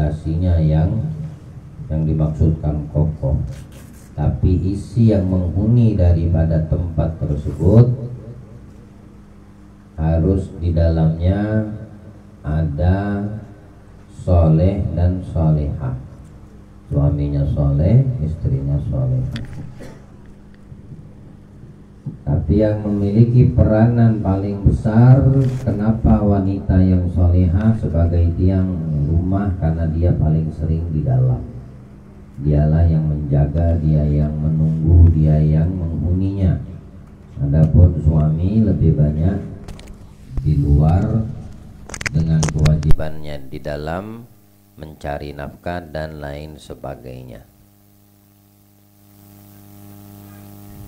fondasinya yang dimaksudkan kokoh, tapi isi yang menghuni daripada tempat tersebut harus di dalamnya ada soleh dan solehah, suaminya soleh, istrinya solehah. Tapi yang memiliki peranan paling besar, kenapa wanita yang solehah sebagai tiang rumah? Karena dia paling sering di dalam. Dialah yang menjaga, dia yang menunggu, dia yang menghuninya. Adapun suami lebih banyak di luar dengan kewajibannya di dalam mencari nafkah dan lain sebagainya.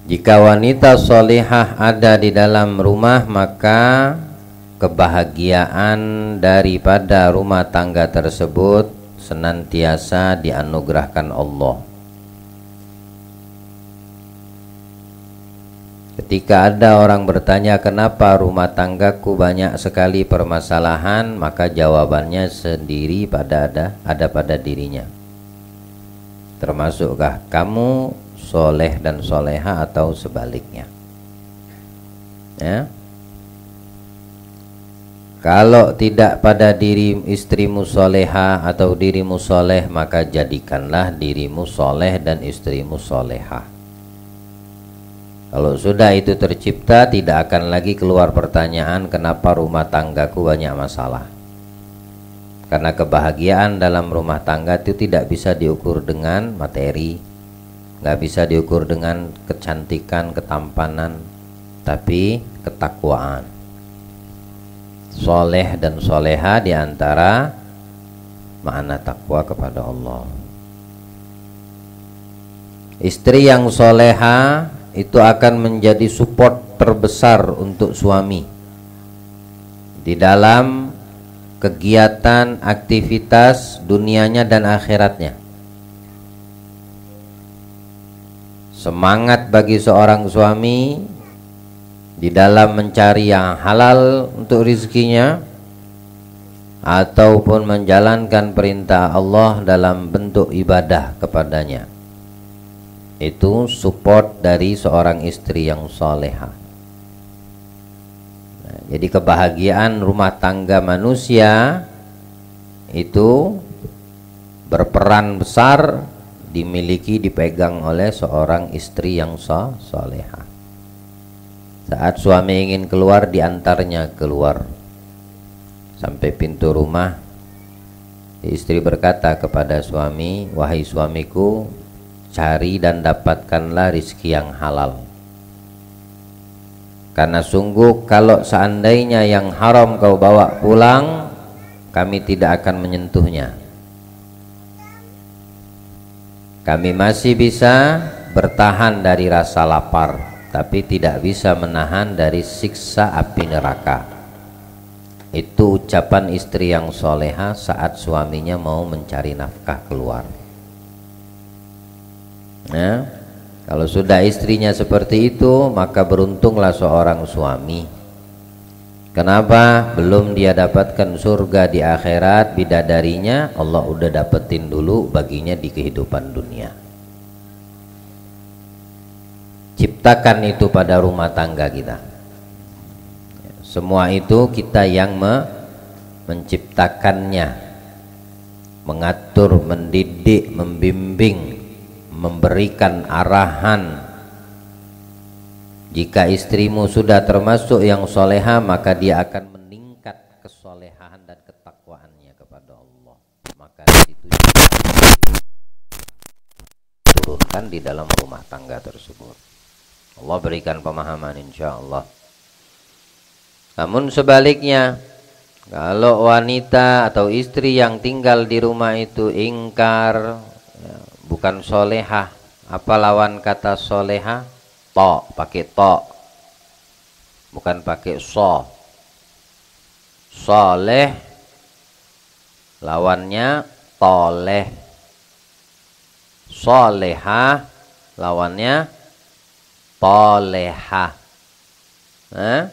Jika wanita solehah ada di dalam rumah, maka kebahagiaan daripada rumah tangga tersebut senantiasa dianugerahkan Allah. Ketika ada orang bertanya kenapa rumah tanggaku banyak sekali permasalahan, maka jawabannya sendiri ada pada dirinya. Termasukkah kamu soleh dan soleha atau sebaliknya? Ya. Kalau tidak pada diri istrimu soleha atau dirimu soleh, maka jadikanlah dirimu soleh dan istrimu soleha. Kalau sudah itu tercipta, tidak akan lagi keluar pertanyaan kenapa rumah tanggaku banyak masalah. Karena kebahagiaan dalam rumah tangga itu tidak bisa diukur dengan materi, nggak bisa diukur dengan kecantikan, ketampanan, tapi ketakwaan. Soleh dan soleha diantara makna takwa kepada Allah. Istri yang soleha itu akan menjadi support terbesar untuk suami di dalam kegiatan, aktivitas dunianya dan akhiratnya. Semangat bagi seorang suami di dalam mencari yang halal untuk rizkinya ataupun menjalankan perintah Allah dalam bentuk ibadah kepadanya, itu support dari seorang istri yang soleha. Nah, jadi kebahagiaan rumah tangga manusia itu berperan besar dimiliki, dipegang oleh seorang istri yang soleha. Saat suami ingin keluar, diantarnya keluar sampai pintu rumah. Istri berkata kepada suami, wahai suamiku, cari dan dapatkanlah rizki yang halal. Karena sungguh kalau seandainya yang haram kau bawa pulang, kami tidak akan menyentuhnya. Kami masih bisa bertahan dari rasa lapar, tapi tidak bisa menahan dari siksa api neraka. Itu ucapan istri yang soleha saat suaminya mau mencari nafkah keluar. Nah, kalau sudah istrinya seperti itu, maka beruntunglah seorang suami. Kenapa? Belum dia dapatkan surga di akhirat, bidadarinya Allah udah dapetin dulu baginya di kehidupan dunia. Ciptakan itu pada rumah tangga kita. Semua itu kita yang menciptakannya, mengatur, mendidik, membimbing, memberikan arahan. Jika istrimu sudah termasuk yang soleha, maka dia akan meningkat kesolehan dan ketakwaannya kepada Allah. Maka itu turunkan di dalam rumah tangga tersebut. Allah berikan pemahaman insya Allah. Namun sebaliknya, kalau wanita atau istri yang tinggal di rumah itu ingkar, bukan solehah. Apa lawan kata solehah? To, pakai to, bukan pakai so. Soleh lawannya toleh. Solehah lawannya toleha. Nah,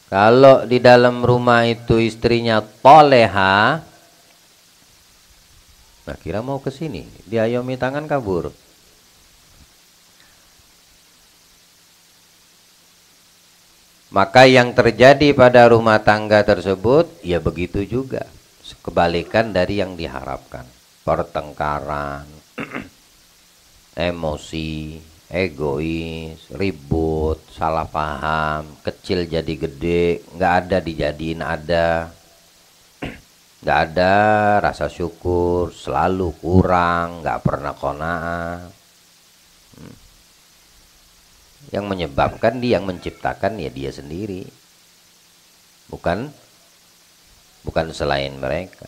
kalau di dalam rumah itu istrinya toleha, Nah, kira mau ke sini, diayomi tangan kabur. Maka yang terjadi pada rumah tangga tersebut ya begitu juga, kebalikan dari yang diharapkan. Pertengkaran, emosi, egois, ribut, salah paham, kecil jadi gede, nggak ada dijadiin ada, nggak ada rasa syukur, selalu kurang, nggak pernah qanaah. Yang menyebabkan dia, yang menciptakan ya dia sendiri, bukan selain mereka.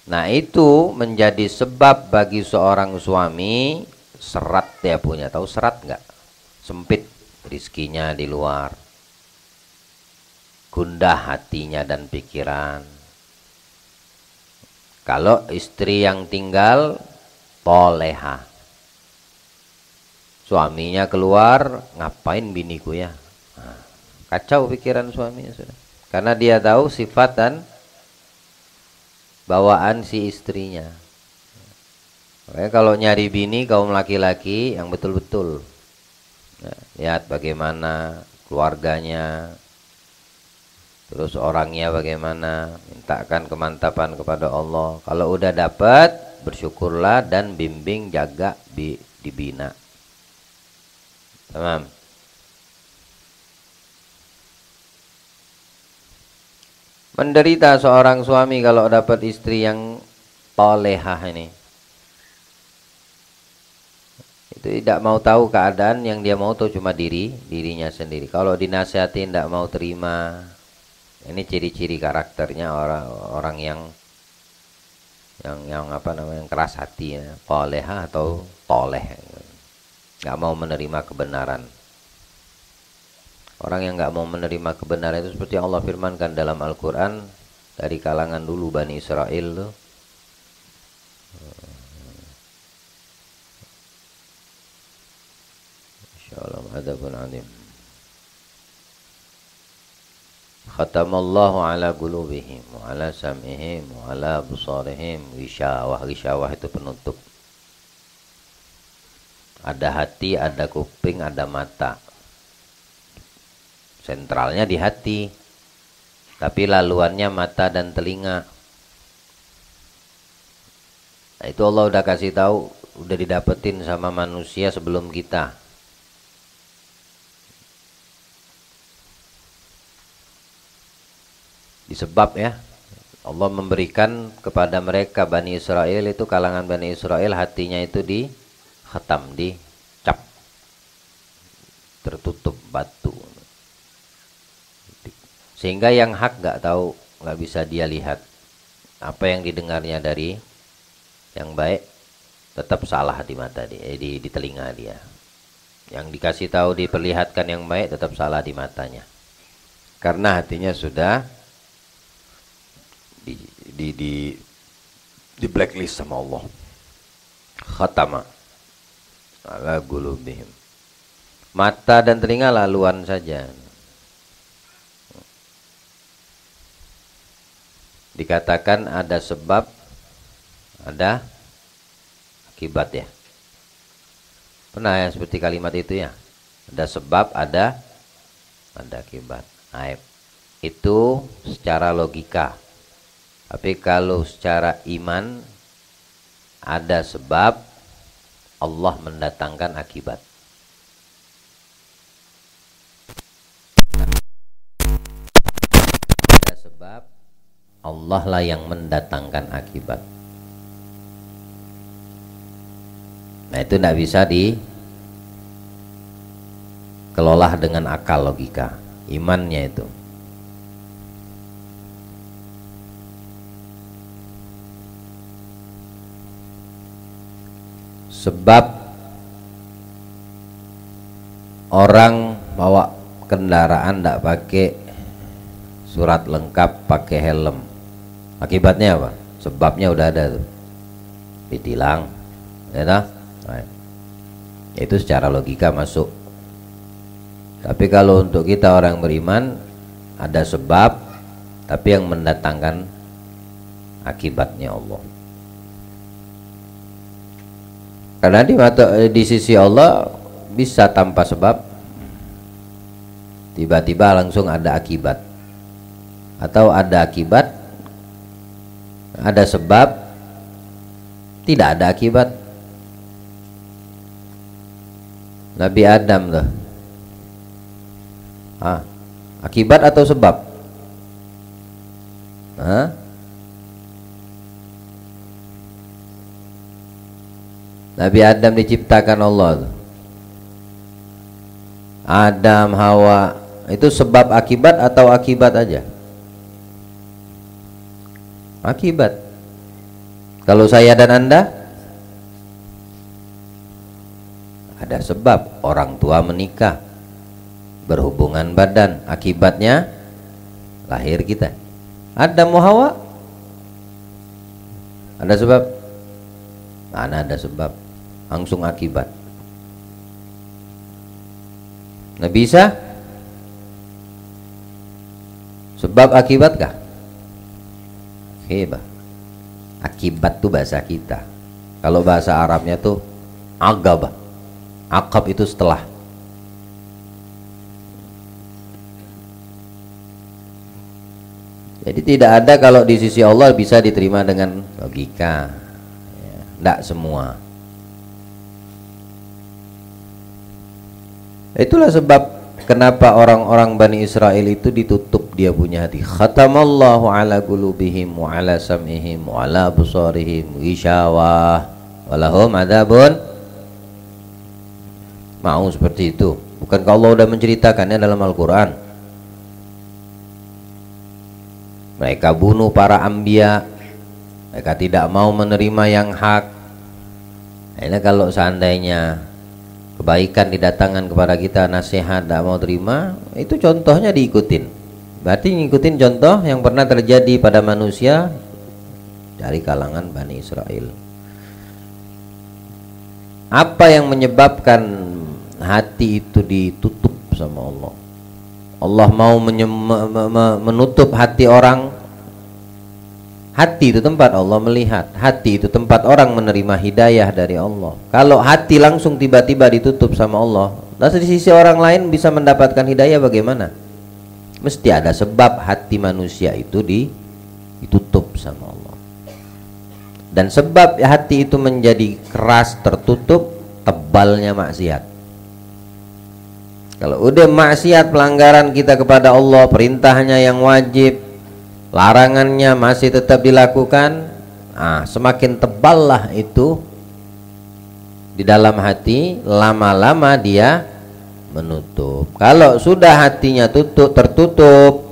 Nah, itu menjadi sebab bagi seorang suami serat dia punya. Tahu serat nggak? Sempit rizkinya di luar, gundah hatinya dan pikiran. Kalau istri yang tinggal toleha, suaminya keluar, ngapain biniku ya? Nah, kacau pikiran suaminya sudah. Karena dia tahu sifat dan bawaan si istrinya. Makanya kalau nyari bini kaum laki-laki yang betul-betul, ya, lihat bagaimana keluarganya, terus orangnya bagaimana, mintakan kemantapan kepada Allah. Kalau udah dapat, bersyukurlah dan bimbing, jaga, dibina. Tamam. Menderita seorang suami kalau dapat istri yang tolehah ini. Itu tidak mau tahu keadaan, yang dia mau tahu cuma dirinya sendiri. Kalau dinasihati tidak mau terima. Ini ciri-ciri karakternya orang yang apa namanya, yang keras hati ya. Tolehah atau toleh. Nggak mau menerima kebenaran. Orang yang nggak mau menerima kebenaran itu seperti Allah firmankan dalam Al-Quran, dari kalangan dulu Bani Israel tuh. Insyaallah adzabun alim. Khatamallahu ala qulubihim wa ala sam'ihim wa ala absarihim ghishawah. Ghishawah itu penutup. Ada hati, ada kuping, ada mata. Sentralnya di hati, tapi laluannya mata dan telinga. Nah, itu Allah udah kasih tahu, udah didapetin sama manusia sebelum kita. Disebab ya, Allah memberikan kepada mereka Bani Israel itu, kalangan Bani Israel, hatinya itu di khatam, dicap, tertutup batu, sehingga yang hak nggak tahu, nggak bisa dia lihat. Apa yang didengarnya dari yang baik tetap salah di mata dia, di telinga dia. Yang dikasih tahu, diperlihatkan yang baik tetap salah di matanya, karena hatinya sudah di blacklist sama Allah. Khatama ala qulubihim. Mata dan telinga laluan saja. Dikatakan ada sebab, ada akibat ya. Pernah ya seperti kalimat itu ya? Ada sebab, ada akibat. Aib. Itu secara logika. Tapi kalau secara iman, ada sebab, Allah mendatangkan akibat. Ada sebab, Allah lah yang mendatangkan akibat. Nah, itu tidak bisa dikelola dengan akal logika. Imannya itu. Sebab orang bawa kendaraan tidak pakai surat lengkap, pakai helm, akibatnya apa? Sebabnya udah ada tuh, ditilang, ya nah? Itu secara logika masuk. Tapi kalau untuk kita orang beriman, ada sebab, tapi yang mendatangkan akibatnya Allah. Karena di sisi Allah bisa tanpa sebab, tiba-tiba langsung ada akibat, atau ada akibat, ada sebab, tidak ada akibat. Nabi Adam tuh, akibat atau sebab? Nabi Adam diciptakan Allah tuh. Adam, Hawa, itu sebab akibat atau akibat aja? Akibat. Kalau saya dan Anda, ada sebab. Orang tua menikah, berhubungan badan, akibatnya lahir kita. Adam, Hawa, ada sebab? Mana ada sebab, langsung akibat. Nabi Isa, sebab akibat kah? Hebat. Akibat tuh bahasa kita. Kalau bahasa Arabnya tuh agabah. Akab itu setelah. Jadi tidak ada kalau di sisi Allah bisa diterima dengan logika. Tidak semua. Itulah sebab kenapa orang-orang Bani Israel itu ditutup dia punya hati. Khatamallahu ala qulubihim wa ala sam'ihim wa ala absarihim ghishawah walahum adzabun. Mau seperti itu. Bukankah Allah sudah menceritakannya dalam Al-Quran? Mereka bunuh para anbiya, mereka tidak mau menerima yang hak. Ini kalau seandainya kebaikan didatangkan kepada kita, nasihat tidak mau terima, itu contohnya diikutin. Berarti ngikutin contoh yang pernah terjadi pada manusia dari kalangan Bani Israel. Apa yang menyebabkan hati itu ditutup sama Allah? Allah mau menutup hati orang. Hati itu tempat Allah melihat, hati itu tempat orang menerima hidayah dari Allah. Kalau hati langsung tiba-tiba ditutup sama Allah, lalu di sisi orang lain bisa mendapatkan hidayah bagaimana? Mesti ada sebab hati manusia itu ditutup sama Allah. Dan sebab hati itu menjadi keras, tertutup, tebalnya maksiat. Kalau udah maksiat, pelanggaran kita kepada Allah, perintahnya yang wajib, larangannya masih tetap dilakukan, semakin teballah itu di dalam hati, lama-lama dia menutup. Kalau sudah hatinya tertutup,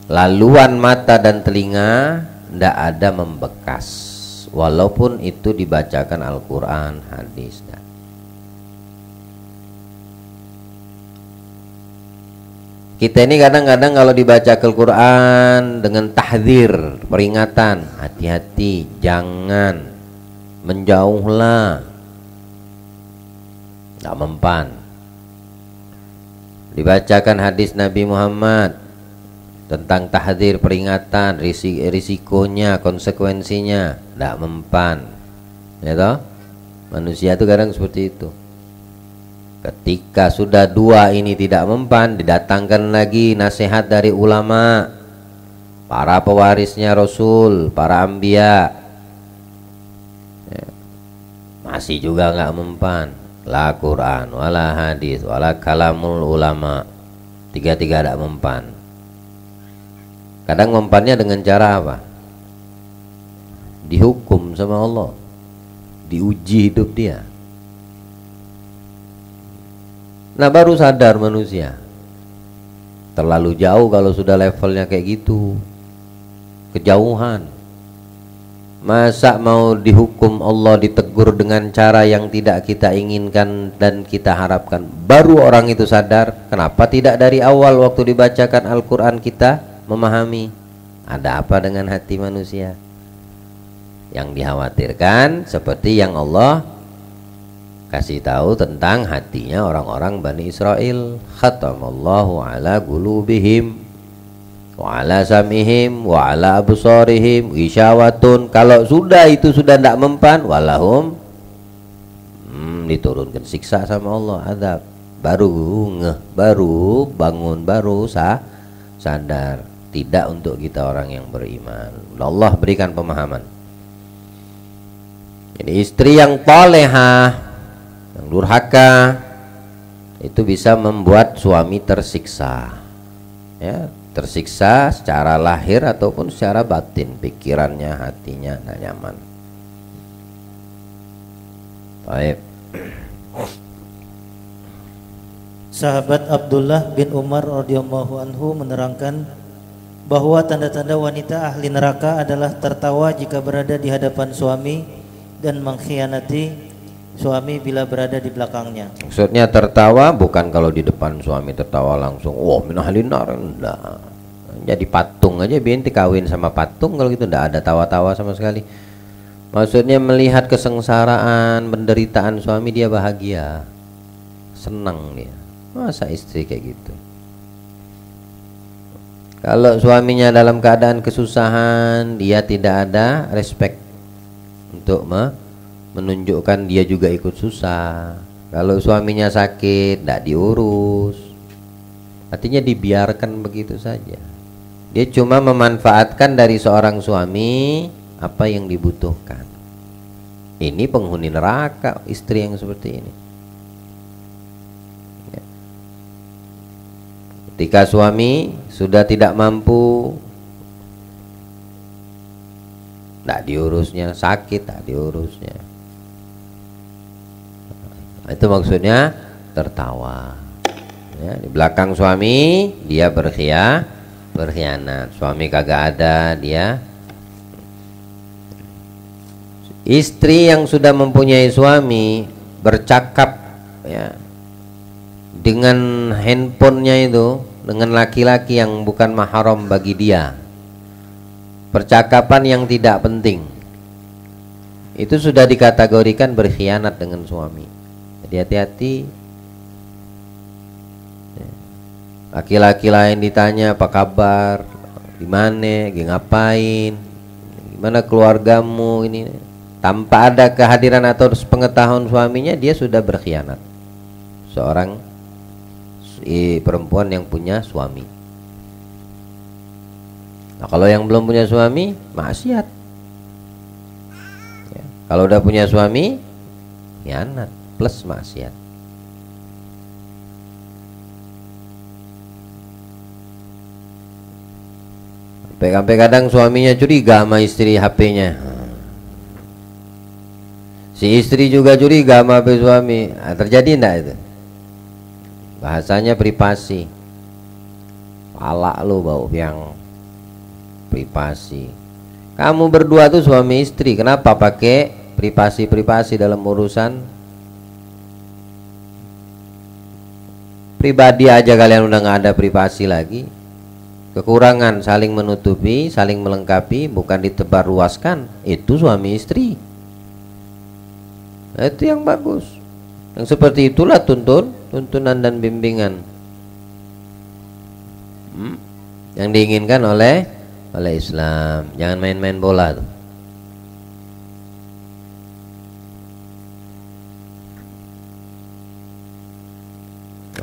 laluan mata dan telinga tidak ada membekas, walaupun itu dibacakan Al-Quran, hadis. Kita ini kadang-kadang kalau dibaca Al-Quran dengan tahdzir, peringatan, hati-hati, jangan, menjauhlah, tak mempan. Dibacakan hadis Nabi Muhammad tentang tahdzir, peringatan, risikonya, konsekuensinya, tak mempan. Ya toh? Manusia itu kadang seperti itu. Ketika sudah dua ini tidak mempan, didatangkan lagi nasihat dari ulama, para pewarisnya Rasul, para anbiya, masih juga nggak mempan. La Quran, wala hadis, wala kalamul ulama, tiga-tiga tidak mempan. Kadang mempannya dengan cara apa? Dihukum sama Allah, diuji hidup dia. Nah baru sadar manusia, terlalu jauh kalau sudah levelnya kayak gitu, kejauhan. Masa mau dihukum Allah, ditegur dengan cara yang tidak kita inginkan dan kita harapkan. Baru orang itu sadar. Kenapa tidak dari awal waktu dibacakan Al-Quran kita memahami ada apa dengan hati manusia? Yang dikhawatirkan seperti yang Allah kasih tahu tentang hatinya orang-orang Bani Israel. Khatamallahu ala qulubihim. wa ala samihim wa ala absarihim isyawatun. Kalau sudah itu sudah tidak mempan, walahum diturunkan siksa sama Allah, azab. Baru ngeh, baru bangun, baru sadar. Tidak untuk kita orang yang beriman. Allah berikan pemahaman. Jadi istri yang talehah, yang durhaka, itu bisa membuat suami tersiksa, ya, tersiksa secara lahir ataupun secara batin, pikirannya, hatinya nggak nyaman. Baik. Sahabat Abdullah bin Umar radhiyallahu anhu menerangkan bahwa tanda-tanda wanita ahli neraka adalah tertawa jika berada di hadapan suami dan mengkhianati suami bila berada di belakangnya. Maksudnya tertawa bukan kalau di depan suami tertawa langsung, wah min ahlin nar, enggak. Jadi patung aja binti kawin sama patung, kalau gitu enggak ada tawa-tawa sama sekali. Maksudnya melihat kesengsaraan, penderitaan suami dia bahagia, senang dia. Masa istri kayak gitu? Kalau suaminya dalam keadaan kesusahan, dia tidak ada respect untuk menunjukkan dia juga ikut susah. Kalau suaminya sakit, tidak diurus, artinya dibiarkan begitu saja. Dia cuma memanfaatkan dari seorang suami apa yang dibutuhkan. Ini penghuni neraka, istri yang seperti ini. Ketika suami sudah tidak mampu, tidak diurusnya, sakit tak diurusnya, itu maksudnya tertawa, ya, di belakang suami dia berkhianat, suami kagak ada dia. Istri yang sudah mempunyai suami bercakap, ya, dengan handphonenya itu dengan laki-laki yang bukan mahram bagi dia, percakapan yang tidak penting, itu sudah dikategorikan berkhianat dengan suami. Jadi hati-hati. Laki-laki lain ditanya apa kabar, di mana, ngapain, gimana keluargamu, ini tanpa ada kehadiran atau pengetahuan suaminya, dia sudah berkhianat. Seorang perempuan yang punya suami. Nah, kalau yang belum punya suami, maksiat, ya. Kalau udah punya suami, khianat plus maksiat. Sampai kadang suaminya curiga sama istri HP-nya. Si istri juga curiga sama HP suami. Nah, terjadi enggak itu? Bahasanya privasi. Palak lu bau yang privasi. Kamu berdua tuh suami istri, kenapa pakai privasi dalam urusan pribadi aja? Kalian udah nggak ada privasi lagi. Kekurangan saling menutupi, saling melengkapi, bukan ditebar luaskan. Itu suami istri. Nah, itu yang bagus. Yang seperti itulah tuntunan dan bimbingan yang diinginkan oleh Islam. Jangan main-main bola tuh.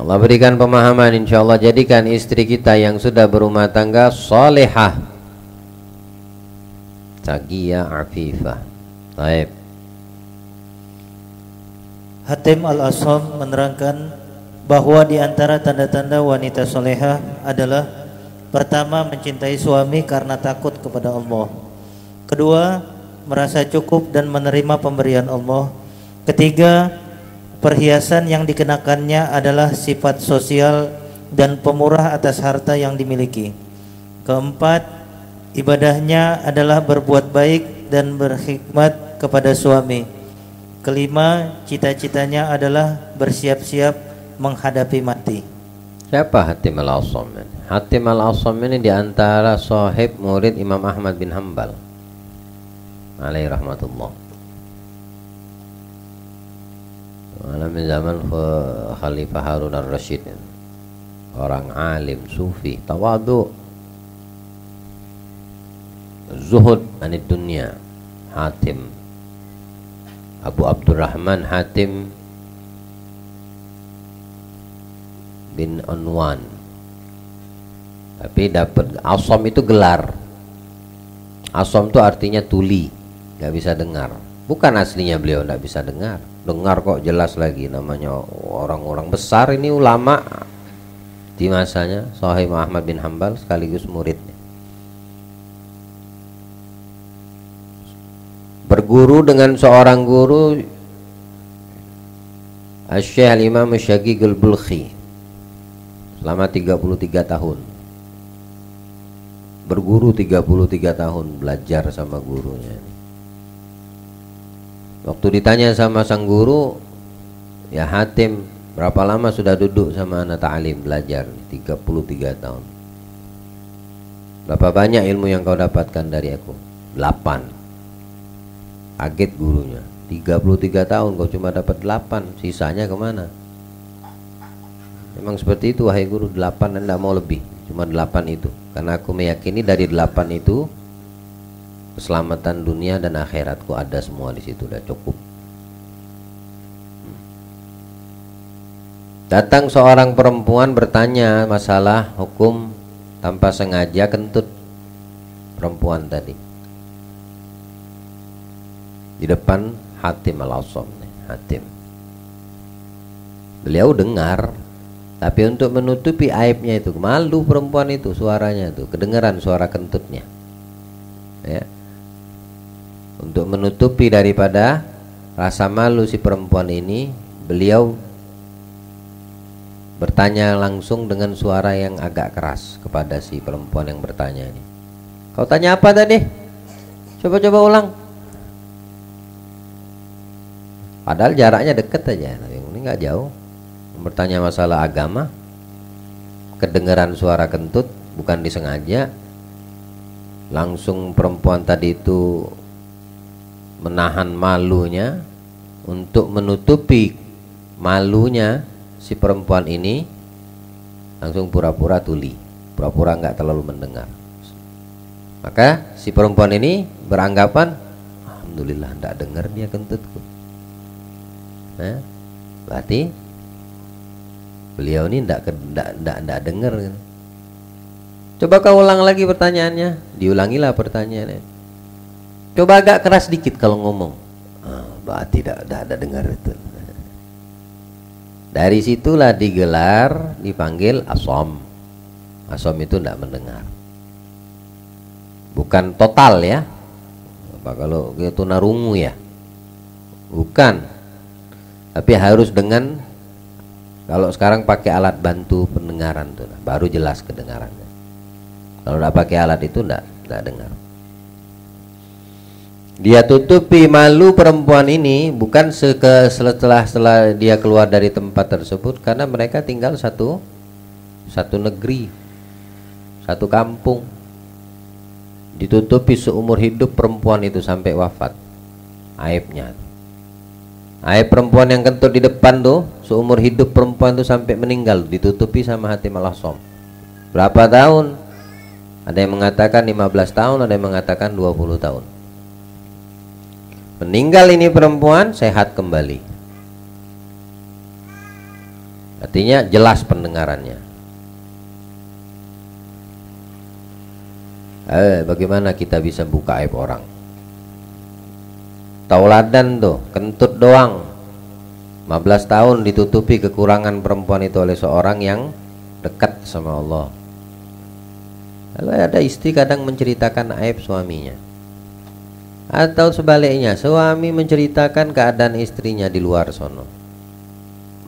Allah berikan pemahaman, insyaallah. Jadikan istri kita yang sudah berumah tangga salihah, taqiyah, afifah. Baik. Hatim Al-Asham menerangkan bahwa di antara tanda-tanda wanita solehah adalah: pertama, mencintai suami karena takut kepada Allah. Kedua, merasa cukup dan menerima pemberian Allah. Ketiga, perhiasan yang dikenakannya adalah sifat sosial dan pemurah atas harta yang dimiliki. Keempat, ibadahnya adalah berbuat baik dan berkhidmat kepada suami. Kelima, cita-citanya adalah bersiap-siap menghadapi mati. Siapa Hatim Al-Asham? Hatim Al-Asham ini diantara sahib murid Imam Ahmad bin Hanbal alaihi rahmatullah. Alamin zaman Khalifah Harun ar-Rasyid, orang alim, sufi, tawadhu, zuhud anid dunya. Hatim, Abu Abdurrahman Hatim bin Unwan. Tapi dapat asom itu gelar. Asom itu artinya tuli, nggak bisa dengar. Bukan aslinya beliau nggak bisa dengar. Dengar kok jelas lagi, namanya orang-orang besar ini, ulama di masanya, Sahih Ahmad bin Hambal sekaligus muridnya. Berguru dengan seorang guru, Asy-Syaikh Al-Imam Asy-Syaqiq Al-Bulkhi, selama 33 tahun. Berguru 33 tahun, belajar sama gurunya. Waktu ditanya sama sang guru, ya Hatim, berapa lama sudah duduk sama anak ta'alim belajar? 33 tahun. Berapa banyak ilmu yang kau dapatkan dari aku? 8. Kaget gurunya, 33 tahun kau cuma dapat 8, sisanya kemana? Memang seperti itu wahai guru, 8 dan tidak mau lebih, cuma 8 itu. Karena aku meyakini dari 8 itu keselamatan dunia dan akhiratku ada semua di situ, udah cukup. Datang seorang perempuan bertanya masalah hukum tanpa sengaja kentut perempuan tadi di depan Hatim Al-Asam. Hatim, beliau dengar, tapi untuk menutupi aibnya itu, malu perempuan itu, suaranya itu kedengaran suara kentutnya, ya. Untuk menutupi daripada rasa malu si perempuan ini, beliau bertanya langsung dengan suara yang agak keras kepada si perempuan yang bertanya ini. Kau tanya apa tadi? Coba-coba ulang. Padahal jaraknya dekat aja, ini nggak jauh. Bertanya masalah agama, kedengaran suara kentut, bukan disengaja. Langsung perempuan tadi itu menahan malunya. Untuk menutupi malunya, si perempuan ini langsung pura-pura tuli, pura-pura nggak terlalu mendengar. Maka si perempuan ini beranggapan, alhamdulillah nggak dengar dia kentutku. Nah, berarti beliau ini nggak dengar. Coba kau ulang lagi pertanyaannya. Diulangilah pertanyaannya. Coba agak keras dikit kalau ngomong. Berarti tidak ada dengar itu. Dari situlah digelar, dipanggil asom. Asom itu tidak mendengar. Bukan total ya. Apa kalau itu narungu ya? Bukan. Tapi harus dengan, kalau sekarang pakai alat bantu pendengaran tuh, baru jelas kedengarannya. Kalau tidak pakai alat itu tidak dengar. Dia tutupi malu perempuan ini bukan setelah dia keluar dari tempat tersebut, karena mereka tinggal satu negeri, satu kampung. Ditutupi seumur hidup perempuan itu sampai wafat aibnya. Aib perempuan yang kentut di depan tuh, seumur hidup perempuan itu sampai meninggal ditutupi sama Hatim Al-Asam. Berapa tahun? Ada yang mengatakan 15 tahun, ada yang mengatakan 20 tahun. Meninggal ini perempuan, sehat kembali. Artinya jelas pendengarannya. Bagaimana kita bisa buka aib orang? Tauladan tuh, kentut doang, 15 tahun ditutupi kekurangan perempuan itu oleh seorang yang dekat sama Allah. Lalu ada istri kadang menceritakan aib suaminya, atau sebaliknya suami menceritakan keadaan istrinya di luar sono.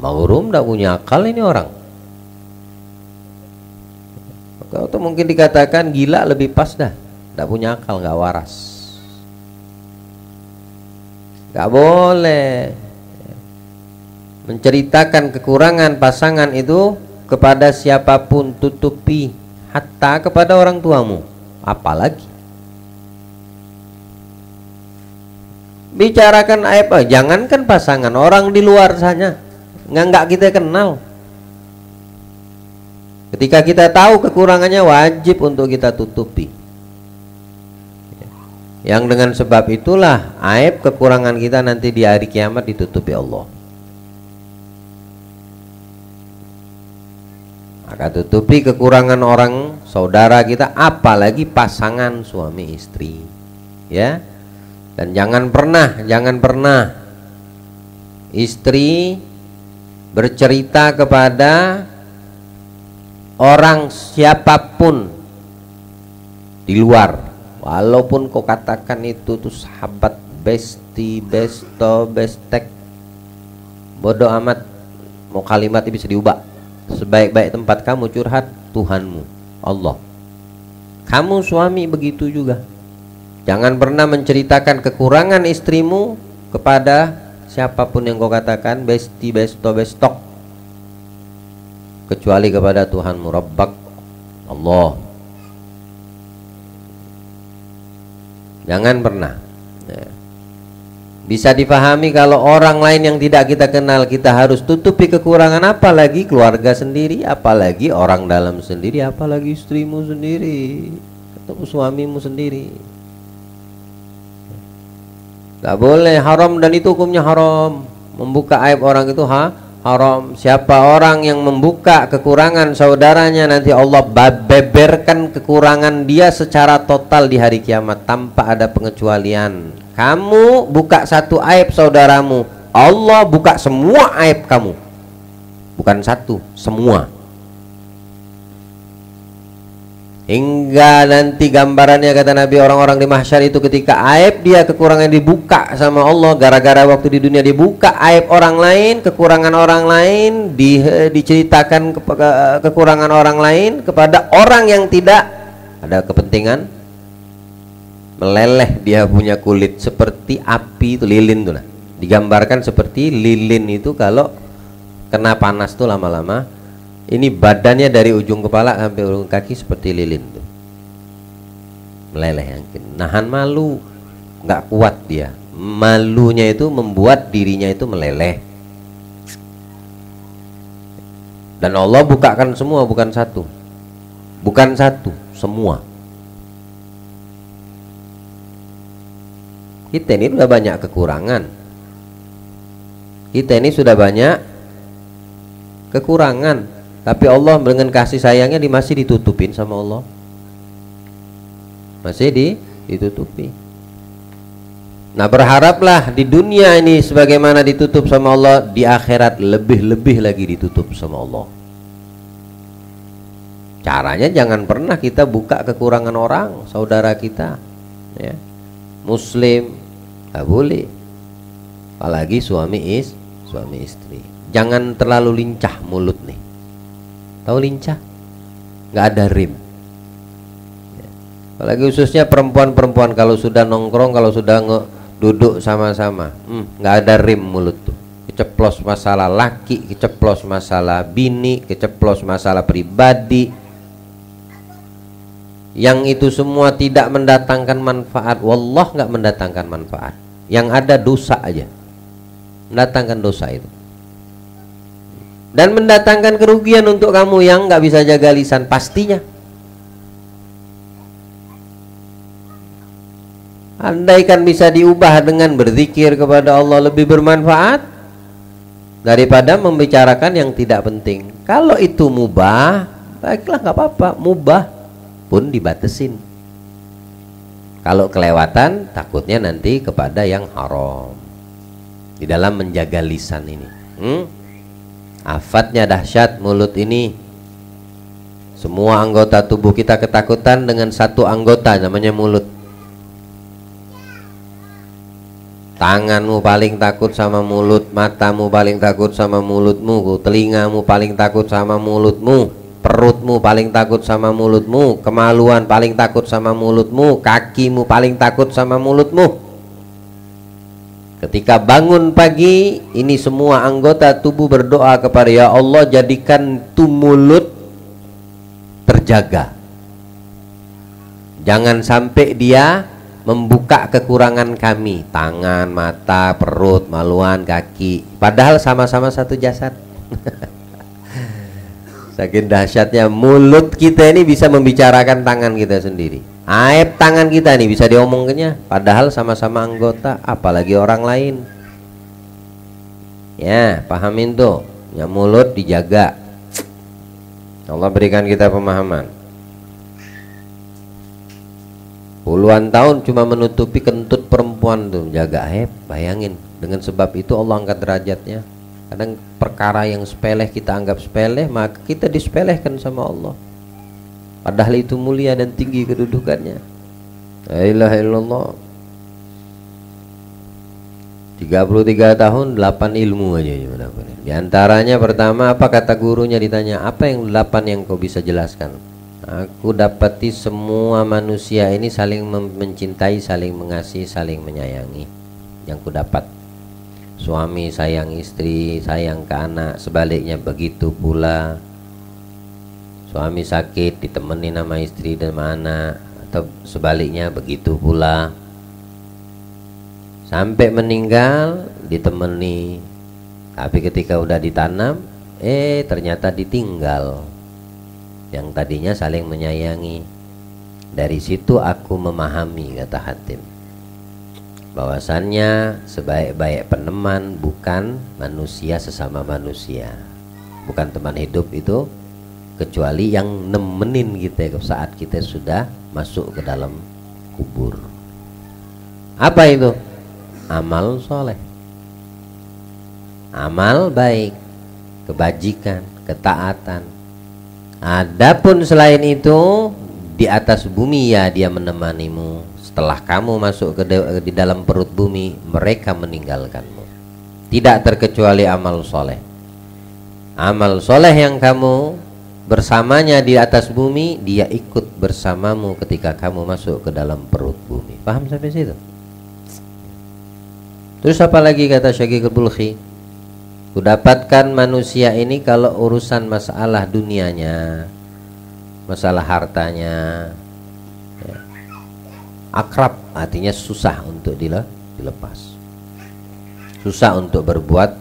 Maurum tidak punya akal ini orang. Atau mungkin dikatakan gila lebih pas dah, tidak punya akal, nggak waras. Nggak boleh menceritakan kekurangan pasangan itu kepada siapapun, tutupi, hatta kepada orang tuamu, apalagi bicarakan aib. Jangankan pasangan, orang di luar saja nggak kita kenal. Ketika kita tahu kekurangannya, wajib untuk kita tutupi. Yang dengan sebab itulah aib kekurangan kita nanti di hari kiamat ditutupi Allah. Maka tutupi kekurangan orang saudara kita, apalagi pasangan suami istri, ya. Dan jangan pernah istri bercerita kepada orang siapapun di luar, walaupun kau katakan itu tuh sahabat, besti, besto, bestek, bodoh amat, mau kalimat itu bisa diubah. Sebaik-baik tempat kamu curhat Tuhanmu, Allah. Kamu suami begitu juga. Jangan pernah menceritakan kekurangan istrimu kepada siapapun yang kau katakan besti, besto, bestok, kecuali kepada Tuhanmu, Rabbak, Allah. Jangan pernah. Ya. Bisa dipahami kalau orang lain yang tidak kita kenal kita harus tutupi kekurangan, apalagi keluarga sendiri, apalagi orang dalam sendiri, apalagi istrimu sendiri atau suamimu sendiri. Gak boleh, haram, dan itu hukumnya haram. Membuka aib orang itu haram. Siapa orang yang membuka kekurangan saudaranya, nanti Allah beberkan kekurangan dia secara total di hari kiamat tanpa ada pengecualian. Kamu buka satu aib saudaramu, Allah buka semua aib kamu. Bukan satu, semua. Hingga nanti gambarannya kata Nabi, orang-orang di mahsyar itu ketika aib dia, kekurangan dibuka sama Allah, gara-gara waktu di dunia dibuka aib orang lain, kekurangan orang lain, diceritakan kekurangan orang lain kepada orang yang tidak ada kepentingan, meleleh dia punya kulit seperti api itu, lilin tuh lah. Digambarkan seperti lilin itu kalau kena panas tuh lama-lama, ini badannya dari ujung kepala sampai ujung kaki seperti lilin tuh, meleleh, yakin, nahan malu, nggak kuat dia. Malunya itu membuat dirinya itu meleleh. Dan Allah bukakan semua, bukan satu, semua. Kita ini sudah banyak kekurangan. Tapi Allah dengan kasih sayangnya masih ditutupin sama Allah. Masih ditutupi. Nah, berharaplah di dunia ini sebagaimana ditutup sama Allah, di akhirat lebih-lebih lagi ditutup sama Allah. Caranya jangan pernah kita buka kekurangan orang saudara kita, ya. Muslim gak boleh. Apalagi suami istri. Jangan terlalu lincah mulut nih. Tahu lincah? Nggak ada rim. Ya. Apalagi khususnya perempuan-perempuan kalau sudah nongkrong, kalau sudah duduk sama-sama, nggak ada rim mulut tuh. Keceplos masalah laki, keceplos masalah bini, keceplos masalah pribadi. Yang itu semua tidak mendatangkan manfaat. Wallah nggak mendatangkan manfaat. Yang ada dosa aja. Mendatangkan dosa itu. Dan mendatangkan kerugian untuk kamu yang nggak bisa jaga lisan pastinya. Andaikan bisa diubah dengan berzikir kepada Allah, lebih bermanfaat daripada membicarakan yang tidak penting. Kalau itu mubah, baiklah, nggak apa-apa. Mubah pun dibatasin. Kalau kelewatan, takutnya nanti kepada yang haram. Di dalam menjaga lisan ini. Afatnya dahsyat mulut ini. Semua anggota tubuh kita ketakutan dengan satu anggota, namanya mulut. Tanganmu paling takut sama mulut, matamu paling takut sama mulutmu, telingamu paling takut sama mulutmu, perutmu paling takut sama mulutmu, kemaluan paling takut sama mulutmu, kakimu paling takut sama mulutmu. Ketika bangun pagi, ini semua anggota tubuh berdoa kepada ya Allah, jadikan tu mulut terjaga. Jangan sampai dia membuka kekurangan kami, tangan, mata, perut, maluan, kaki. Padahal sama-sama satu jasad. Saking dahsyatnya mulut kita ini bisa membicarakan tangan kita sendiri. Aib tangan kita ini bisa diomongkannya, padahal sama-sama anggota, apalagi orang lain. Ya, pahamin tuh. Ya, mulut dijaga. Allah berikan kita pemahaman. Puluhan tahun cuma menutupi kentut perempuan tuh, jaga aib. Bayangin, dengan sebab itu Allah angkat derajatnya. Kadang perkara yang sepele kita anggap sepele, maka kita disepelehkan sama Allah, padahal itu mulia dan tinggi kedudukannya. La ilaha illallah. 33 tahun 8 ilmu aja. Di antaranya pertama, apa kata gurunya, ditanya, apa yang 8 yang kau bisa jelaskan? Aku dapati semua manusia ini saling mencintai, saling mengasihi, saling menyayangi. Yang ku dapat, suami sayang istri, sayang ke anak, sebaliknya begitu pula. Suami sakit ditemani nama istri dan anak, atau sebaliknya begitu pula. Sampai meninggal ditemani, tapi ketika udah ditanam, ternyata ditinggal. Yang tadinya saling menyayangi. Dari situ aku memahami, kata Hatim, bahwasannya sebaik-baik peneman bukan manusia sesama manusia, bukan teman hidup itu, kecuali yang nemenin kita saat kita sudah masuk ke dalam kubur. Apa itu? Amal soleh, amal baik, kebajikan, ketaatan. Adapun selain itu, di atas bumi ya dia menemanimu. Setelah kamu masuk di dalam perut bumi, mereka meninggalkanmu. Tidak terkecuali amal soleh. Amal soleh yang kamu bersamanya di atas bumi, dia ikut bersamamu ketika kamu masuk ke dalam perut bumi. Paham sampai situ? Terus apa lagi kata Syaqiqul Bulkhi? Kudapatkan manusia ini kalau urusan masalah dunianya, masalah hartanya, ya, akrab, artinya susah untuk dilepas, susah untuk berbuat,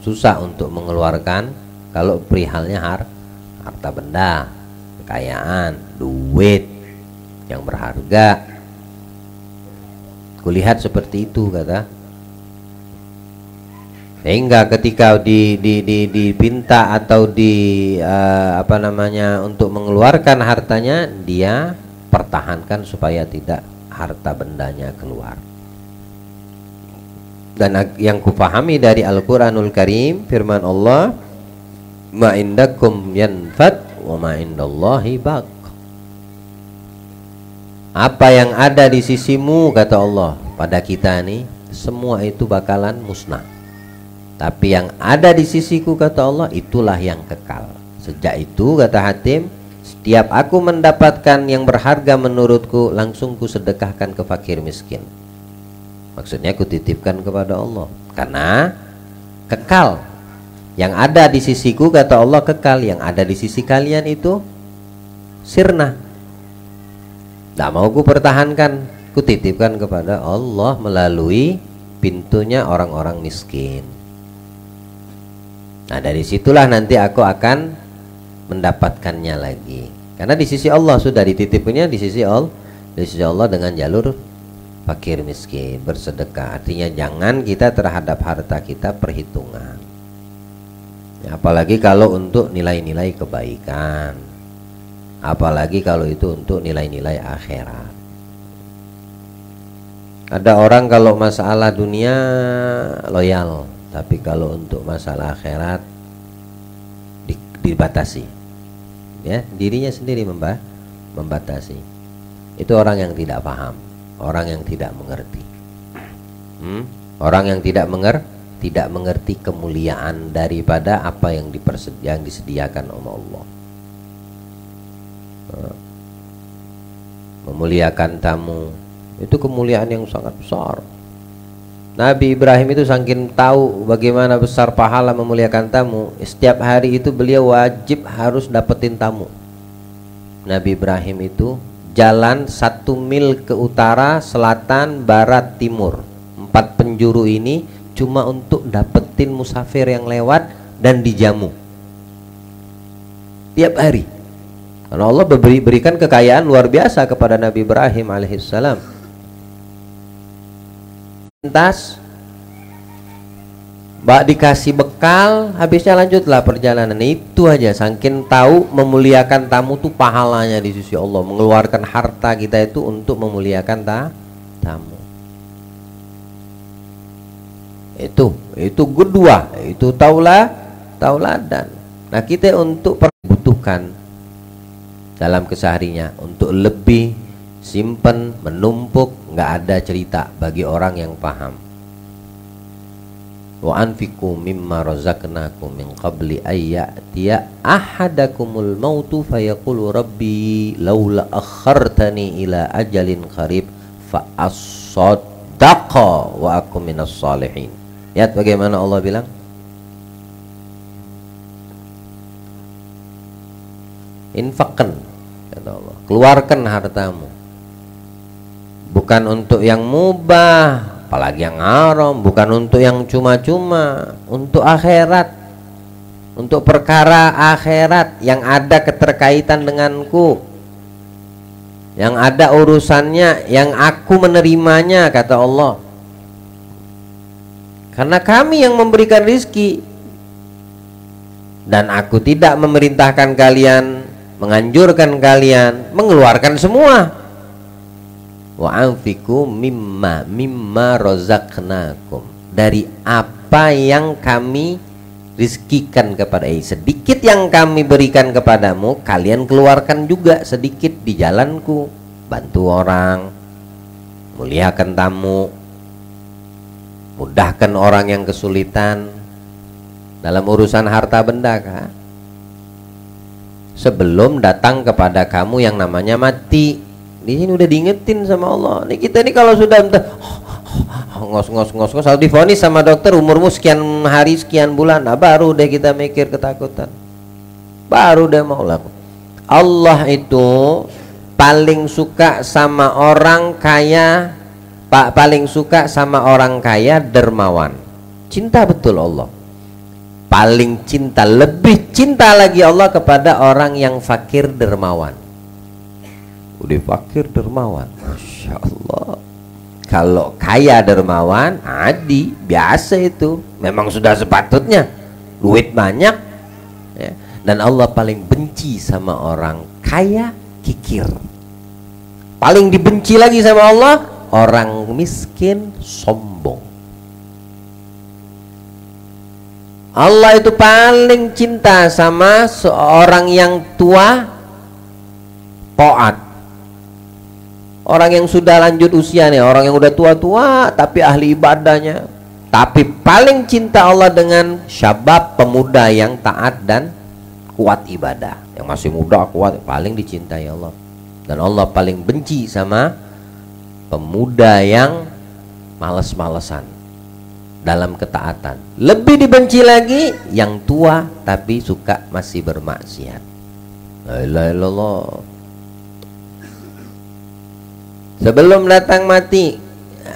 susah untuk mengeluarkan. Kalau perihalnya harta benda, kekayaan, duit yang berharga, kulihat seperti itu, kata. Sehingga ketika dipinta atau untuk mengeluarkan hartanya, dia pertahankan supaya tidak harta bendanya keluar. Dan yang kupahami dari Al-Quranul Karim, firman Allah, ma indakum yanfad wa ma indallahi baq. Apa yang ada di sisimu, kata Allah, pada kita nih, semua itu bakalan musnah. Tapi yang ada di sisiku, kata Allah, itulah yang kekal. Sejak itu, kata Hatim, setiap aku mendapatkan yang berharga menurutku, langsung ku sedekahkan ke fakir miskin. Maksudnya ku titipkan kepada Allah, karena kekal. Yang ada di sisiku, kata Allah, kekal. Yang ada di sisi kalian itu sirna. Tidak mau ku pertahankan, ku titipkan kepada Allah melalui pintunya orang-orang miskin. Nah, dari situlah nanti aku akan mendapatkannya lagi. Karena di sisi Allah sudah dititipnya, di sisi Allah dengan jalur fakir miskin, bersedekah. Artinya jangan kita terhadap harta kita perhitungan. Ya, apalagi kalau untuk nilai-nilai kebaikan. Apalagi kalau itu untuk nilai-nilai akhirat. Ada orang kalau masalah dunia loyal, tapi kalau untuk masalah akhirat dibatasi, ya, dirinya sendiri membatasi. Itu orang yang tidak paham, orang yang tidak mengerti, orang yang tidak mengerti kemuliaan daripada apa yang disediakan oleh Allah. Memuliakan tamu itu kemuliaan yang sangat besar. Nabi Ibrahim itu saking tahu bagaimana besar pahala memuliakan tamu, setiap hari itu beliau wajib harus dapetin tamu. Nabi Ibrahim itu jalan 1 mil ke utara, selatan, barat, timur, 4 penjuru ini cuma untuk dapetin musafir yang lewat dan dijamu. tiap hari. Karena Allah berikan kekayaan luar biasa kepada Nabi Ibrahim alaihissalam. Lintas, Mbak dikasih bekal, habisnya lanjutlah perjalanan. Itu aja, saking tahu memuliakan tamu tuh pahalanya di sisi Allah. Mengeluarkan harta kita itu untuk memuliakan tamu. Itu kedua, itu tauladan. Nah, kita untuk butuhkan dalam kesehariannya untuk lebih simpen, menumpuk, nggak ada cerita bagi orang yang paham. Wa anfiqu mimma razaqnakum min qabli ayyatiya ahadakumul mautu fayaqulu rabbi laula akhartani ila ajalin qarib fa as-saddaqa wa akum minas salihin. Lihat bagaimana Allah bilang, infakkan, kata Allah, keluarkan hartamu bukan untuk yang mubah, apalagi yang haram, bukan untuk yang cuma-cuma, untuk akhirat, untuk perkara akhirat yang ada keterkaitan denganku, yang ada urusannya, yang aku menerimanya, kata Allah. Karena kami yang memberikan rizki, dan aku tidak memerintahkan kalian, menganjurkan kalian mengeluarkan semua. Wa anfiqu mimma razaqnakum, dari apa yang kami rizkikan kepada sedikit yang kami berikan kepadamu, kalian keluarkan juga sedikit di jalanku. Bantu orang, muliakan tamu, mudahkan orang yang kesulitan dalam urusan harta benda, kah? Sebelum datang kepada kamu yang namanya mati. Di sini udah diingetin sama Allah. Nih kita ini kalau sudah ngos kalau divonis sama dokter umurmu sekian hari sekian bulan, nah baru deh kita mikir ketakutan, baru deh mau lakukan. Allah itu paling suka sama orang kaya, paling suka sama orang kaya dermawan. Cinta betul Allah. Paling cinta, lebih cinta lagi Allah kepada orang yang fakir dermawan. Udah fakir dermawan, Masya Allah. Kalau kaya dermawan, adi, biasa itu, memang sudah sepatutnya, duit banyak ya. Dan Allah paling benci sama orang kaya kikir. Paling dibenci lagi sama Allah orang miskin sombong. Allah itu paling cinta sama seorang yang tua taat. Orang yang sudah lanjut usia nih, orang yang udah tua-tua tapi ahli ibadahnya. Tapi paling cinta Allah dengan syabab, pemuda yang taat dan kuat ibadah. Yang masih muda kuat, paling dicintai Allah. Dan Allah paling benci sama pemuda yang males-malesan dalam ketaatan. Lebih dibenci lagi yang tua tapi suka masih bermaksiat. La ilaha illallah. Sebelum datang mati,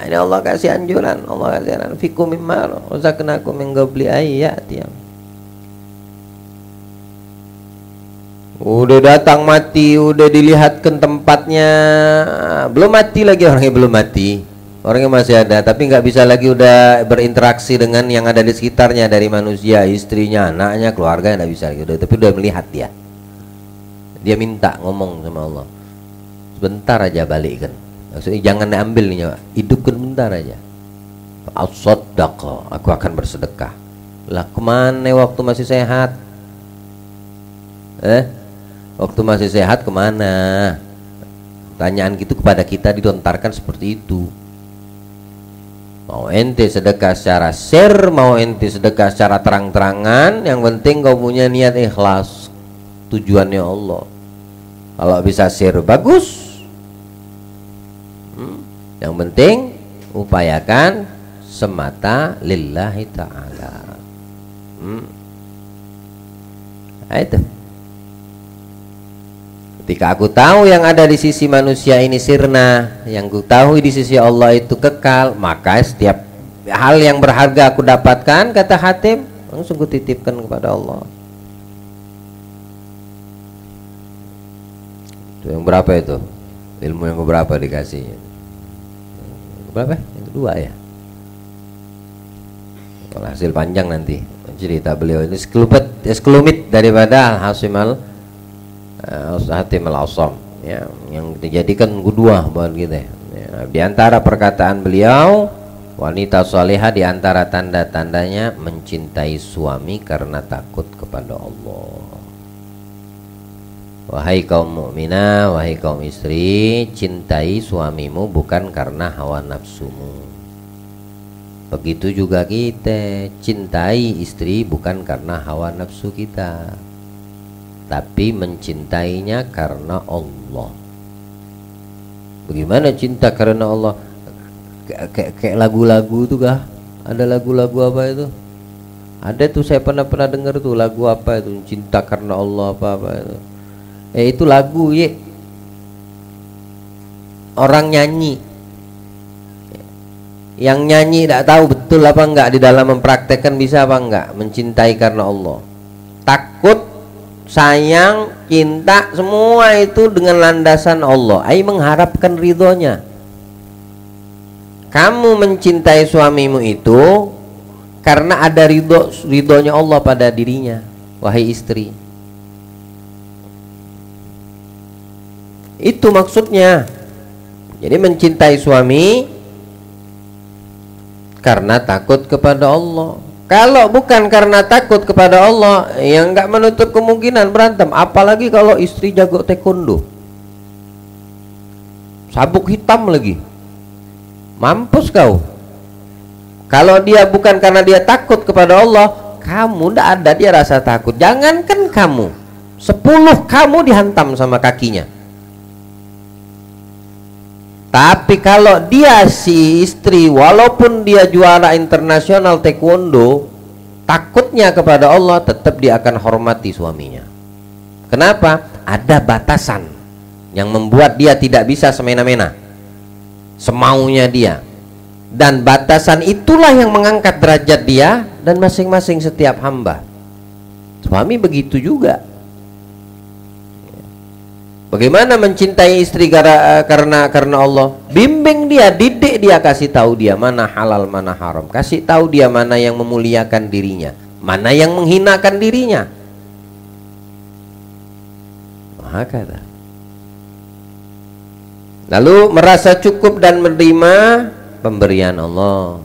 ini Allah kasih anjuran, Allah kasih anjuran, fikum mimma razaqnakum min qabli ayyati. Udah datang mati, udah dilihatkan tempatnya, belum mati lagi, orangnya belum mati, orangnya masih ada, tapi nggak bisa lagi udah berinteraksi dengan yang ada di sekitarnya, dari manusia, istrinya, anaknya, keluarga, nggak bisa lagi, tapi udah melihat dia minta ngomong sama Allah, sebentar aja balikkan. Maksudnya jangan diambil nih nyawa, hidupkan bentar aja. As-saddaqa, aku akan bersedekah. Lah kemana waktu masih sehat? Waktu masih sehat kemana? Tanyaan gitu kepada kita dilontarkan seperti itu. Mau ente sedekah secara share, mau ente sedekah secara terang-terangan, yang penting kau punya niat ikhlas, tujuannya Allah. Kalau bisa share bagus. Yang penting upayakan semata lillahi ta'ala. Itu. Ketika aku tahu yang ada di sisi manusia ini sirna, yang ku tahu di sisi Allah itu kekal, maka setiap hal yang berharga aku dapatkan, kata Hatim, langsung ku titipkan kepada Allah. Itu yang berapa itu? Ilmu yang berapa dikasihnya? Berapa? Yang kedua ya. Kalau hasil panjang nanti cerita beliau ini sekelumit daripada Hasim Hatim al-Asam ya, yang dijadikan kedua buat kita ya. Di antara perkataan beliau, wanita salihah di antara tanda-tandanya mencintai suami karena takut kepada Allah. Wahai kaum mukminah, wahai kaum istri, cintai suamimu bukan karena hawa nafsumu. Begitu juga kita cintai istri bukan karena hawa nafsu kita, tapi mencintainya karena Allah. Bagaimana cinta karena Allah? Kayak lagu-lagu itu kah? Ada lagu-lagu apa itu? Ada tuh, saya pernah dengar tuh lagu apa itu, cinta karena Allah apa itu. Itu lagu ya, orang nyanyi, yang nyanyi tidak tahu betul apa enggak di dalam mempraktekkan bisa apa enggak mencintai karena Allah. Takut, sayang, cinta, semua itu dengan landasan Allah. Mengharapkan ridhonya. Kamu mencintai suamimu itu karena ada ridhonya Allah pada dirinya, wahai istri. Itu maksudnya. Jadi mencintai suami karena takut kepada Allah. Kalau bukan karena takut kepada Allah, yang nggak menutup kemungkinan berantem. Apalagi kalau istri jago taekwondo, sabuk hitam lagi, mampus kau. Kalau dia bukan karena dia takut kepada Allah, kamu ndak ada dia rasa takut. Jangankan kamu, 10 kamu dihantam sama kakinya. Tapi kalau dia si istri, walaupun dia juara internasional taekwondo, takutnya kepada Allah, tetap dia akan hormati suaminya. Kenapa? Ada batasan yang membuat dia tidak bisa semena-mena, semaunya dia. Dan batasan itulah yang mengangkat derajat dia dan masing-masing setiap hamba. Suami begitu juga. Bagaimana mencintai istri karena Allah? Bimbing dia, didik dia, kasih tahu dia mana halal, mana haram. Kasih tahu dia mana yang memuliakan dirinya, mana yang menghinakan dirinya. Hakata. Lalu merasa cukup dan menerima pemberian Allah.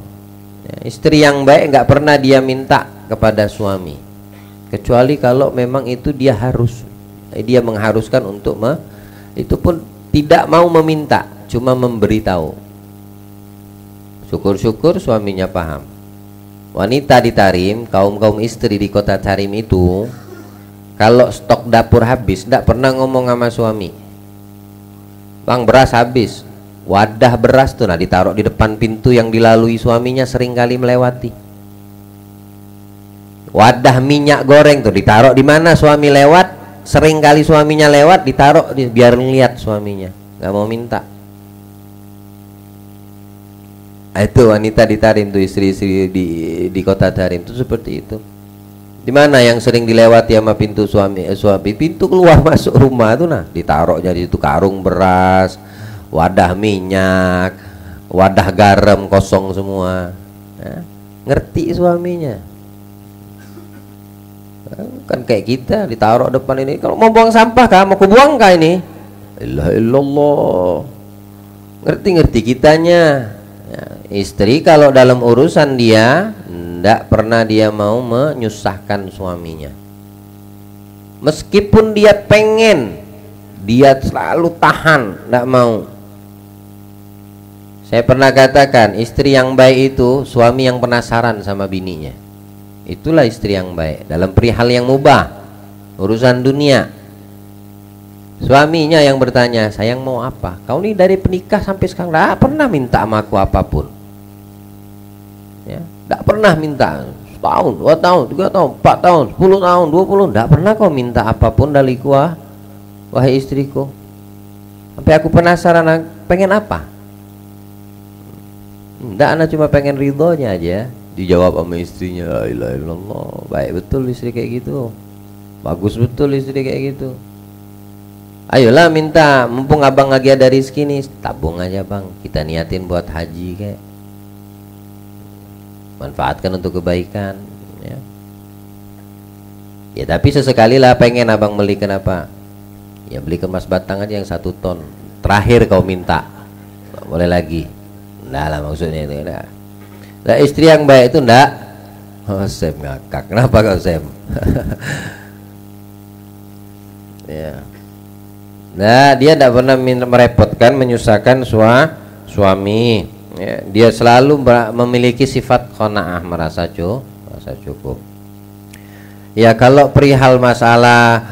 Istri yang baik nggak pernah dia minta kepada suami, kecuali kalau memang itu dia harus. Dia mengharuskan untuk itu pun tidak mau meminta, cuma memberitahu. Syukur-syukur suaminya paham. Wanita di Tarim, kaum istri di kota Tarim itu, kalau stok dapur habis, tidak pernah ngomong sama suami, bang beras habis. Wadah beras tuh ditaruh di depan pintu yang dilalui suaminya sering kali melewati. Wadah minyak goreng tuh ditaruh di mana suami lewat, sering kali suaminya lewat, ditaruh biar ngeliat suaminya, nggak mau minta. Itu wanita di Tarim tuh, istri-istri di kota Tarim itu seperti itu. Di mana yang sering dilewati sama pintu suami, pintu keluar masuk rumah tuh ditaruh jadi itu karung beras, wadah minyak, wadah garam kosong semua. Ngerti suaminya. Kan kayak kita ditaruh depan ini, kalau mau buang sampah kah, mau kubuang kah ini, illallah, ngerti kitanya ya. Istri kalau dalam urusan dia ndak pernah dia mau menyusahkan suaminya, meskipun dia pengen, dia selalu tahan, ndak mau. Saya pernah katakan, istri yang baik itu suami yang penasaran sama bininya. Itulah istri yang baik dalam perihal yang mubah, urusan dunia. Suaminya yang bertanya, sayang mau apa? Kau nih dari penikah sampai sekarang tidak pernah minta sama aku apapun ya, tidak pernah minta. Setahun, 2 tahun, 3 tahun, 4 tahun, 10 tahun, 20, tidak pernah kau minta apapun dariku, wahai istriku. Sampai aku penasaran, pengen apa? Tidak, anak cuma pengen ridhonya aja. Dijawab sama istrinya, la ilaha illallah. Baik betul istri kayak gitu, bagus betul istri kayak gitu. Ayolah minta, mumpung abang lagi ada rezeki nih, tabung aja bang, kita niatin buat haji kayak. Manfaatkan untuk kebaikan ya. Ya tapi sesekali lah pengen abang beli, kenapa? Ya beli emas batang aja yang 1 ton. Terakhir kau minta, nggak boleh lagi. Nggak lah maksudnya itu. Nah, istri yang baik itu ndak. Oh Sam ngakak, kenapa kau Sam? Ya. Nah, dia tidak pernah merepotkan, menyusahkan suami. Ya, dia selalu memiliki sifat qanaah, merasa cukup. Ya, kalau perihal masalah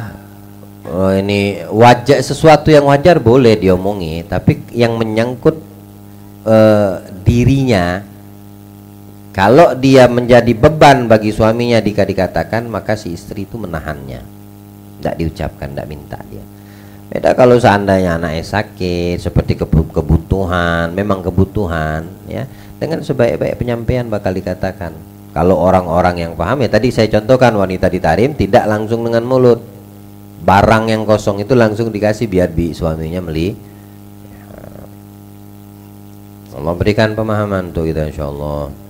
ini wajar, sesuatu yang wajar boleh diomongi, tapi yang menyangkut dirinya, kalau dia menjadi beban bagi suaminya dikatakan, maka si istri itu menahannya, tidak diucapkan, tidak minta dia. Beda kalau seandainya anaknya sakit, seperti kebutuhan, memang kebutuhan ya, dengan sebaik-baik penyampaian bakal dikatakan. Kalau orang-orang yang paham ya, tadi saya contohkan wanita di Tarim tidak langsung dengan mulut, barang yang kosong itu langsung dikasih biar suaminya beli. Allah berikan pemahaman untuk kita insyaallah.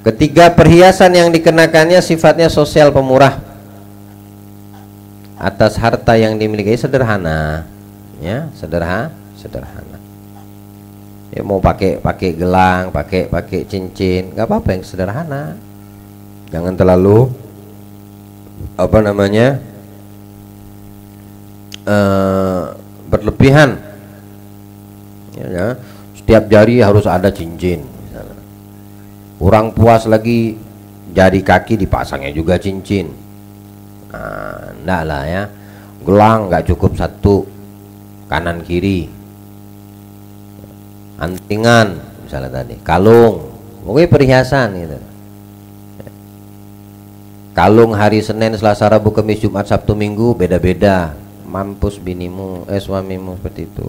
Ketiga, perhiasan yang dikenakannya sifatnya sosial pemurah. Atas harta yang dimiliki sederhana, ya sederhana. Ya mau pakai gelang, pakai cincin, nggak apa-apa, yang sederhana. Jangan terlalu berlebihan. Ya, setiap jari harus ada cincin. Kurang puas lagi, jari kaki dipasangnya juga cincin. Nah, enggak lah ya. Gelang nggak cukup 1, kanan kiri. Antingan misalnya tadi, kalung, pokoknya perhiasan gitu. Kalung hari Senin, Selasa, Rabu, Kamis, Jumat, Sabtu, Minggu beda-beda. Mampus binimu, suamimu seperti itu.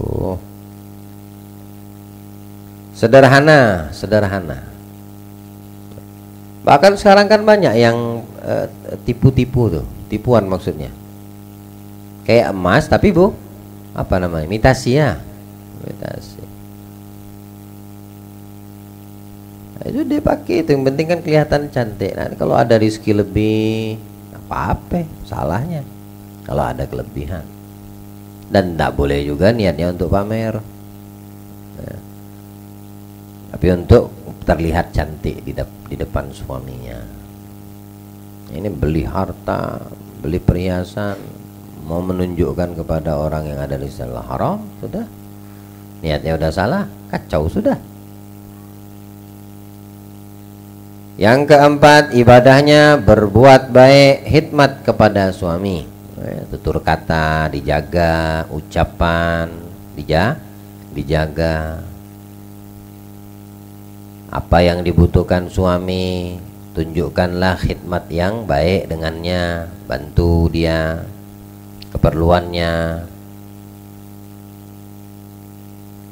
Sederhana. Bahkan sekarang kan banyak yang tipu-tipu tuh, tipuan maksudnya. Kayak emas tapi imitasi ya. Imitasi. Nah, itu dia pakai itu, yang penting kan kelihatan cantik. Nah, kalau ada rezeki lebih, apa salahnya kalau ada kelebihan. Dan tidak boleh juga niatnya untuk pamer. Ya. Tapi untuk terlihat cantik di depan suaminya. Ini beli harta, beli perhiasan, mau menunjukkan kepada orang yang ada di sana haram, sudah. Niatnya udah salah, kacau sudah. Yang keempat, ibadahnya berbuat baik, khidmat kepada suami. Tutur kata dijaga, ucapan dijaga. Apa yang dibutuhkan suami, tunjukkanlah khidmat yang baik dengannya, bantu dia keperluannya.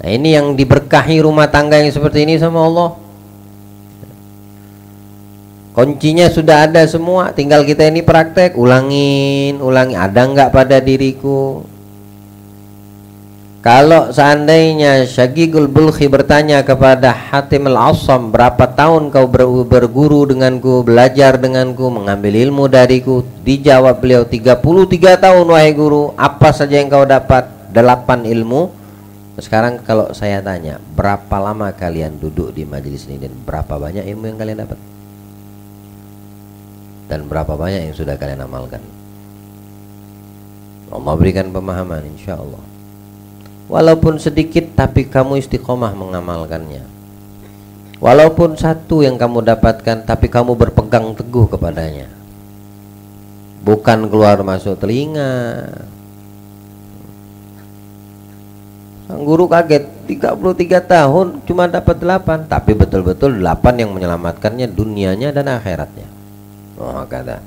Nah, ini yang diberkahi rumah tangga yang seperti ini sama Allah. Kuncinya sudah ada semua, tinggal kita ini praktek, ulangi, ada nggak pada diriku. Kalau seandainya Syagigul Bulkhi bertanya kepada Hatim al-Assam, berapa tahun kau berguru denganku, belajar denganku, mengambil ilmu dariku? Dijawab beliau, 33 tahun wahai guru. Apa saja yang kau dapat? 8 ilmu. Sekarang kalau saya tanya, berapa lama kalian duduk di majelis ini dan berapa banyak ilmu yang kalian dapat? Dan berapa banyak yang sudah kalian amalkan? Allah berikan pemahaman insya Allah. Walaupun sedikit tapi kamu istiqomah mengamalkannya. Walaupun 1 yang kamu dapatkan tapi kamu berpegang teguh kepadanya. Bukan keluar masuk telinga. Sang guru kaget, 33 tahun cuma dapat 8, tapi betul-betul 8 yang menyelamatkannya dunianya dan akhiratnya. Oh kata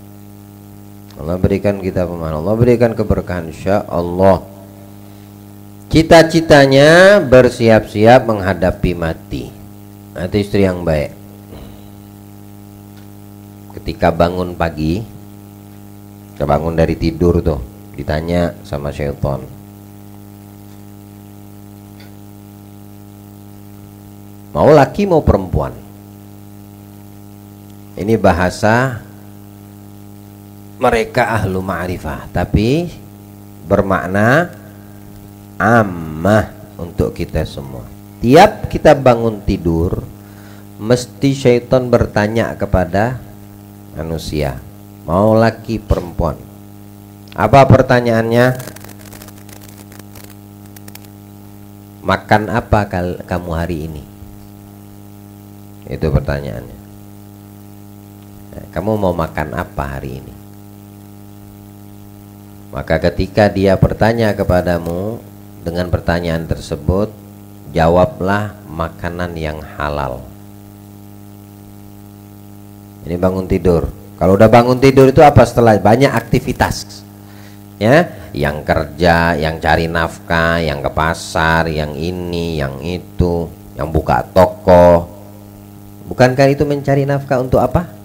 Allah berikan kita pemahaman, Allah berikan keberkahan insya Allah. Cita-citanya bersiap-siap menghadapi mati. Itu istri yang baik. ketika bangun pagi, kebangun dari tidur tuh, ditanya sama syaitan, mau laki mau perempuan. Ini bahasa mereka ahlu ma'rifah, tapi bermakna ammah untuk kita semua. Tiap kita bangun tidur, mesti syaitan bertanya kepada manusia, mau laki perempuan. Apa pertanyaannya? Makan apa kamu hari ini? Itu pertanyaannya. Kamu mau makan apa hari ini? Maka ketika dia bertanya kepadamu dengan pertanyaan tersebut, jawablah makanan yang halal. Ini bangun tidur. Kalau udah bangun tidur itu apa setelah banyak aktivitas, ya, yang kerja, yang cari nafkah, yang ke pasar, yang ini, yang itu, yang buka toko. Bukankah itu mencari nafkah untuk apa?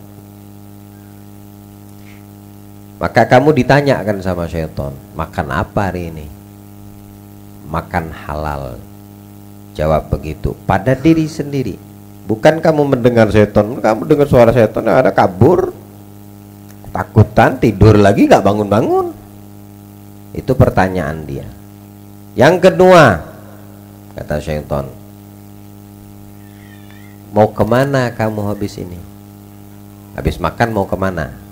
Maka kamu ditanyakan sama syaitan, makan apa hari ini? Makan halal. Jawab begitu pada diri sendiri. Bukan kamu mendengar setan, kamu dengar suara setan, ada kabur, takutan, tidur lagi nggak bangun-bangun. Itu pertanyaan dia. Yang kedua, kata syaitan, mau kemana kamu habis ini? Habis makan mau kemana?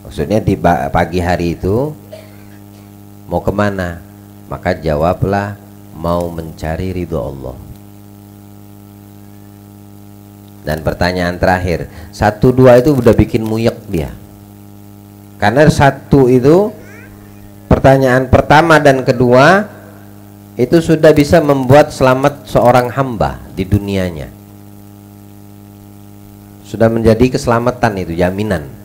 Maksudnya di pagi hari itu mau kemana? Maka jawablah, mau mencari ridho Allah. Dan pertanyaan terakhir, 1, 2 itu udah bikin muyek dia. Karena 1 itu, pertanyaan pertama dan kedua itu sudah bisa membuat selamat seorang hamba di dunianya. Sudah menjadi keselamatan, itu jaminan.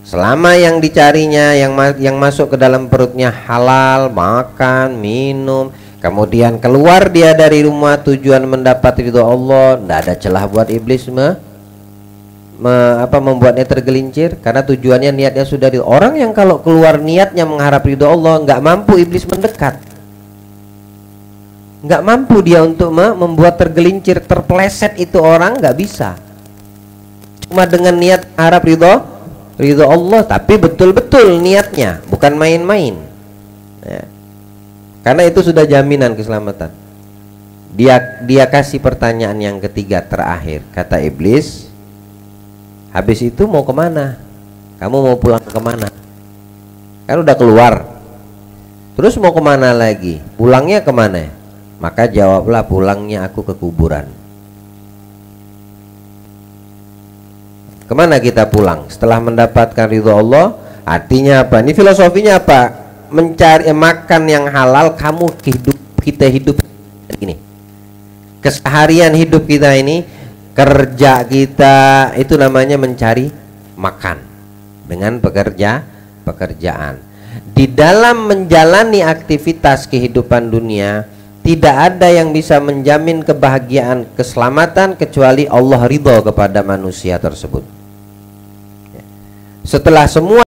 Selama yang dicarinya, yang masuk ke dalam perutnya halal, makan, minum, kemudian keluar dia dari rumah tujuan mendapat ridho Allah, tidak ada celah buat iblis membuatnya tergelincir, karena tujuannya, niatnya sudah di orang yang kalau keluar niatnya mengharap ridho Allah, nggak mampu iblis mendekat, nggak mampu dia untuk membuat tergelincir, terpeleset itu orang nggak bisa. Cuma dengan niat harap ridho Allah, tapi betul-betul niatnya, bukan main-main, ya. Karena itu sudah jaminan keselamatan. Dia kasih pertanyaan yang ketiga terakhir. Kata iblis, habis itu mau kemana? Kamu mau pulang kemana? Kan udah keluar, terus mau kemana lagi? Pulangnya kemana? Maka jawablah, pulangnya aku ke kuburan. Kemana kita pulang setelah mendapatkan ridho Allah? Artinya apa? Ini filosofinya apa? Mencari makan yang halal. Kita hidup ini, keseharian hidup kita ini, kerja kita itu namanya mencari makan dengan pekerjaan. Di dalam menjalani aktivitas kehidupan dunia, tidak ada yang bisa menjamin kebahagiaan, keselamatan kecuali Allah ridho kepada manusia tersebut. Setelah semua